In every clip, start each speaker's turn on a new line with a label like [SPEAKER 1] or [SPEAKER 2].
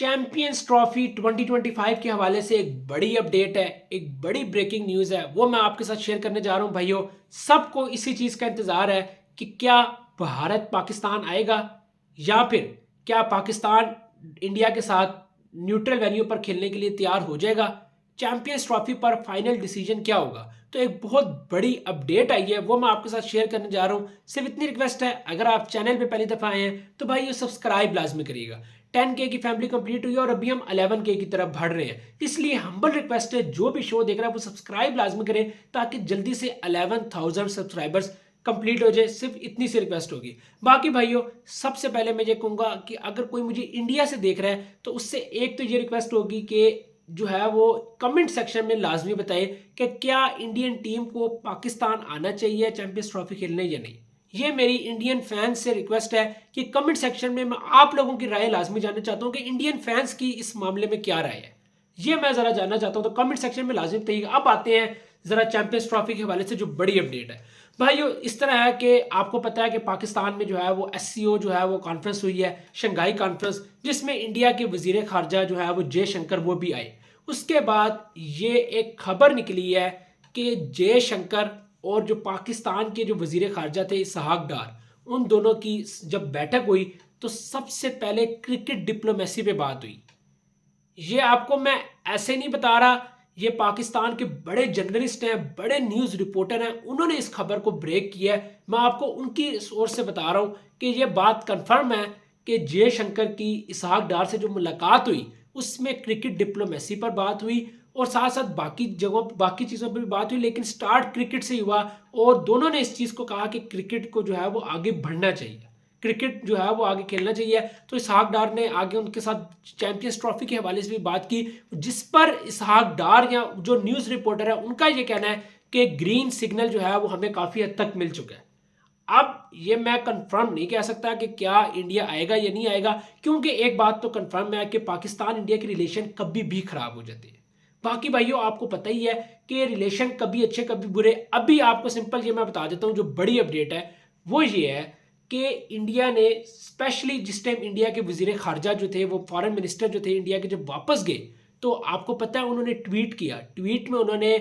[SPEAKER 1] Champions trophy 2025 के हवाले से एक बड़ी अपडेट है, एक बड़ी ब्रेकिंग न्यूज़ है, वो मैं आपके साथ शेयर करने जा रहा हूं भाइयों। सबको इसी चीज़ का इंतज़ार है कि क्या भारत पाकिस्तान आएगा या फिर क्या पाकिस्तान इंडिया के साथ न्यूट्रल वेन्यू पर खेलने के लिए तैयार हो जाएगा। चैंपियंस ट्रॉफी पर फाइनल डिसीजन क्या होगा। तो एक बहुत बड़ी अपडेट आई है, वो मैं आपके साथ शेयर करने जा रहा हूँ। सिर्फ इतनी रिक्वेस्ट है, अगर आप चैनल पे पहली दफ़ा आए हैं तो भाई ये सब्सक्राइब लाजमी करिएगा। 10K की फैमिली कंप्लीट हुई और अभी हम 11K की तरफ बढ़ रहे हैं, इसलिए हम्बल रिक्वेस्ट है जो भी शो देख रहा है वो सब्सक्राइब लाजमी करें ताकि जल्दी से 11,000 सब्सक्राइबर्स कंप्लीट हो जाए। सिर्फ इतनी सी रिक्वेस्ट होगी। बाकी भाइयों, सबसे पहले मैं ये कहूँगा कि अगर कोई मुझे इंडिया से देख रहा है तो उससे एक तो ये रिक्वेस्ट होगी कि जो है वो कमेंट सेक्शन में लाजमी बताए कि क्या इंडियन टीम को पाकिस्तान आना चाहिए चैंपियंस ट्रॉफी खेलने या नहीं। ये मेरी इंडियन फैंस से रिक्वेस्ट है कि कमेंट सेक्शन में मैं आप लोगों की राय लाजमी जानना चाहता हूँ कि इंडियन फैंस की इस मामले में क्या राय है, ये मैं जरा जानना चाहता हूँ। तो कमेंट सेक्शन में लाजमी बताइएगा। अब आते हैं जरा चैंपियंस ट्रॉफी के हवाले से जो बड़ी अपडेट है भाइयों। इस तरह है कि आपको पता है कि पाकिस्तान में जो है वो SCO जो है वो कॉन्फ्रेंस हुई है, शंघाई कॉन्फ्रेंस, जिसमें इंडिया के वजीर खारजा जो है वो जयशंकर वो भी आए। उसके बाद ये एक खबर निकली है कि जयशंकर और जो पाकिस्तान के जो वजीर खारजा थे इसहाक डार, उन दोनों की जब बैठक हुई तो सबसे पहले क्रिकेट डिप्लोमेसी पे बात हुई। ये आपको मैं ऐसे नहीं बता रहा, ये पाकिस्तान के बड़े जर्नलिस्ट हैं, बड़े न्यूज़ रिपोर्टर हैं, उन्होंने इस खबर को ब्रेक किया है। मैं आपको उनकी सोर्स से बता रहा हूँ कि ये बात कंफर्म है कि जयशंकर की इसहाक डार से जो मुलाकात हुई उसमें क्रिकेट डिप्लोमेसी पर बात हुई और साथ साथ बाकी जगहों बाकी चीज़ों पर भी बात हुई, लेकिन स्टार्ट क्रिकेट से ही हुआ। और दोनों ने इस चीज़ को कहा कि क्रिकेट को जो है वो आगे बढ़ना चाहिए, क्रिकेट जो है वो आगे खेलना चाहिए। तो इसहाक डार ने आगे उनके साथ चैंपियंस ट्रॉफी के हवाले से भी बात की, जिस पर इसहाक डार या जो न्यूज़ रिपोर्टर है उनका ये कहना है कि ग्रीन सिग्नल जो है वो हमें काफ़ी हद तक मिल चुका है। अब ये मैं कंफर्म नहीं कह सकता कि क्या इंडिया आएगा या नहीं आएगा, क्योंकि एक बात तो कंफर्म है कि पाकिस्तान इंडिया के रिलेशन कभी भी खराब हो जाते हैं। बाकी भाइयों, आपको पता ही है कि रिलेशन कभी अच्छे कभी बुरे। अभी आपको सिंपल ये मैं बता देता हूँ, जो बड़ी अपडेट है वो ये है कि इंडिया ने स्पेशली जिस टाइम इंडिया के वजीर खारजा जो थे वो फॉरेन मिनिस्टर जो थे इंडिया के जब वापस गए, तो आपको पता है उन्होंने ट्वीट किया। ट्वीट में उन्होंने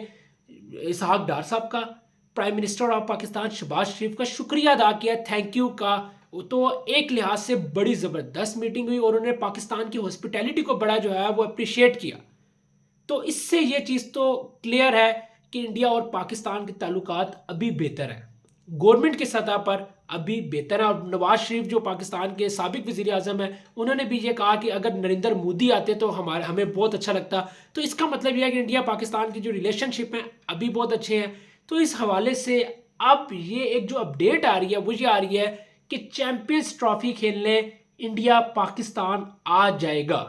[SPEAKER 1] इसहाक डार साहब का, prime minister of Pakistan Shehbaz Sharif का शुक्रिया अदा किया, थैंक यू का। तो एक लिहाज से बड़ी ज़बरदस्त मीटिंग हुई और उन्होंने पाकिस्तान की हॉस्पिटैलिटी को बड़ा जो है वो अप्रिशिएट किया। तो इससे ये चीज़ तो क्लियर है कि इंडिया और पाकिस्तान के ताल्लुकात अभी बेहतर हैं, गवर्नमेंट की सतह पर अभी बेहतर है। और नवाज शरीफ जो पाकिस्तान के साबिक वजीर आजम है, उन्होंने भी ये कहा कि अगर नरेंद्र मोदी आते तो हमें बहुत अच्छा लगता। तो इसका मतलब यह है कि इंडिया पाकिस्तान की जो रिलेशनशिप है अभी बहुत अच्छे हैं। तो इस हवाले से अब ये एक जो अपडेट आ रही है वो ये आ रही है कि चैंपियंस ट्रॉफी खेलने इंडिया पाकिस्तान आ जाएगा।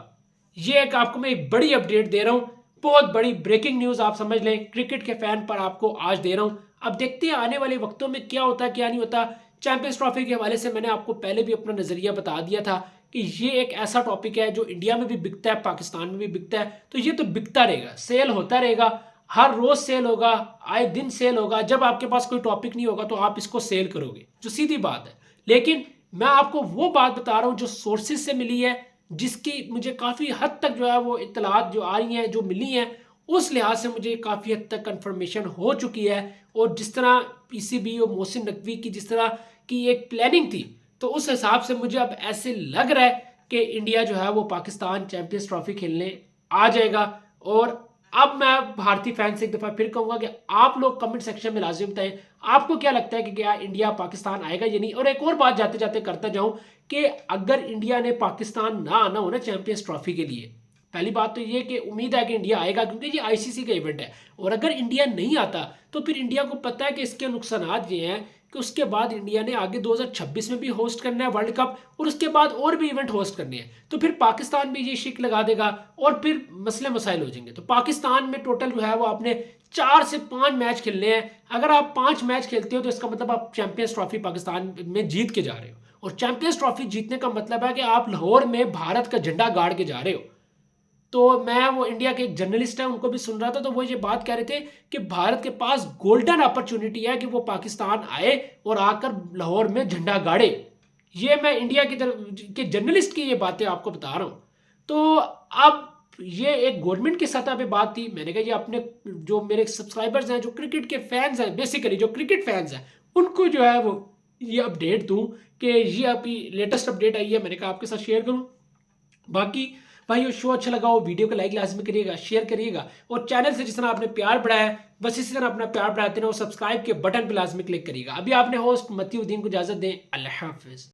[SPEAKER 1] ये एक आपको मैं एक बड़ी अपडेट दे रहा हूँ, बहुत बड़ी ब्रेकिंग न्यूज़ आप समझ लें, क्रिकेट के फैन पर आपको आज दे रहा हूँ। अब देखते हैं आने वाले वक्तों में क्या होता है क्या नहीं होता। चैंपियंस ट्रॉफी के हवाले से मैंने आपको पहले भी अपना नज़रिया बता दिया था कि ये एक ऐसा टॉपिक है जो इंडिया में भी बिकता है, पाकिस्तान में भी बिकता है। तो ये तो बिकता रहेगा, सेल होता रहेगा, हर रोज़ सेल होगा, आए दिन सेल होगा। जब आपके पास कोई टॉपिक नहीं होगा तो आप इसको सेल करोगे, जो सीधी बात है। लेकिन मैं आपको वो बात बता रहा हूँ जो सोर्सेज से मिली है, जिसकी मुझे काफ़ी हद तक जो है वो इत्तलात जो आ रही हैं, जो मिली हैं, उस लिहाज से मुझे काफ़ी हद तक कंफर्मेशन हो चुकी है। और जिस तरह PCB और मोहसिन नकवी की जिस तरह की एक प्लानिंग थी, तो उस हिसाब से मुझे अब ऐसे लग रहा है कि इंडिया जो है वो पाकिस्तान चैंपियंस ट्रॉफी खेलने आ जाएगा। और अब मैं भारतीय फैन से एक दफ़ा फिर कहूँगा कि आप लोग कमेंट सेक्शन में लाजिम बताएं आपको क्या लगता है कि क्या इंडिया पाकिस्तान आएगा या नहीं। और एक और बात जाते जाते करता जाऊँ कि अगर इंडिया ने पाकिस्तान ना आना हो ना चैंपियंस ट्रॉफी के लिए, पहली बात तो ये कि उम्मीद है कि इंडिया आएगा क्योंकि ये ICC का इवेंट है। और अगर इंडिया नहीं आता तो फिर इंडिया को पता है कि इसके नुकसानात ये हैं कि उसके बाद इंडिया ने आगे 2026 में भी होस्ट करना है वर्ल्ड कप, और उसके बाद और भी इवेंट होस्ट करने हैं। तो फिर पाकिस्तान भी ये शिक लगा देगा और फिर मसले मसाइल हो जाएंगे। तो पाकिस्तान में टोटल जो है वो आपने 4 से 5 मैच खेलने हैं। अगर आप 5 मैच खेलते हो तो इसका मतलब आप चैंपियंस ट्रॉफी पाकिस्तान में जीत के जा रहे हो। और चैंपियंस ट्रॉफी जीतने का मतलब है कि आप लाहौर में भारत का झंडा गाड़ के जा रहे हो। तो मैं वो इंडिया के एक जर्नलिस्ट है उनको भी सुन रहा था, तो वो ये बात कह रहे थे कि भारत के पास गोल्डन अपॉर्चुनिटी है कि वो पाकिस्तान आए और आकर लाहौर में झंडा गाड़े। ये मैं इंडिया की तरफ के जर्नलिस्ट की ये बातें आपको बता रहा हूँ। तो अब ये एक गवर्नमेंट की सतह पे बात थी। मैंने कहा ये अपने जो मेरे सब्सक्राइबर्स हैं, जो क्रिकेट के फैंस हैं, बेसिकली जो क्रिकेट फैंस हैं, उनको जो है वो ये अपडेट दूं कि ये अभी लेटेस्ट अपडेट आई है। मैंने कहा आपके साथ शेयर करूं। बाकी भाई शो अच्छा लगा हो, वीडियो को लाइक लाजमी करिएगा, शेयर करिएगा, और चैनल से जिस तरह आपने प्यार बढ़ाया है बस इसी तरह अपना प्यार बढ़ाते रहो। सब्सक्राइब के बटन पर लाजमी क्लिक करिएगा। अभी आपने होस्ट मतीउद्दीन को इजाजत दें। अल्लाह हाफिज।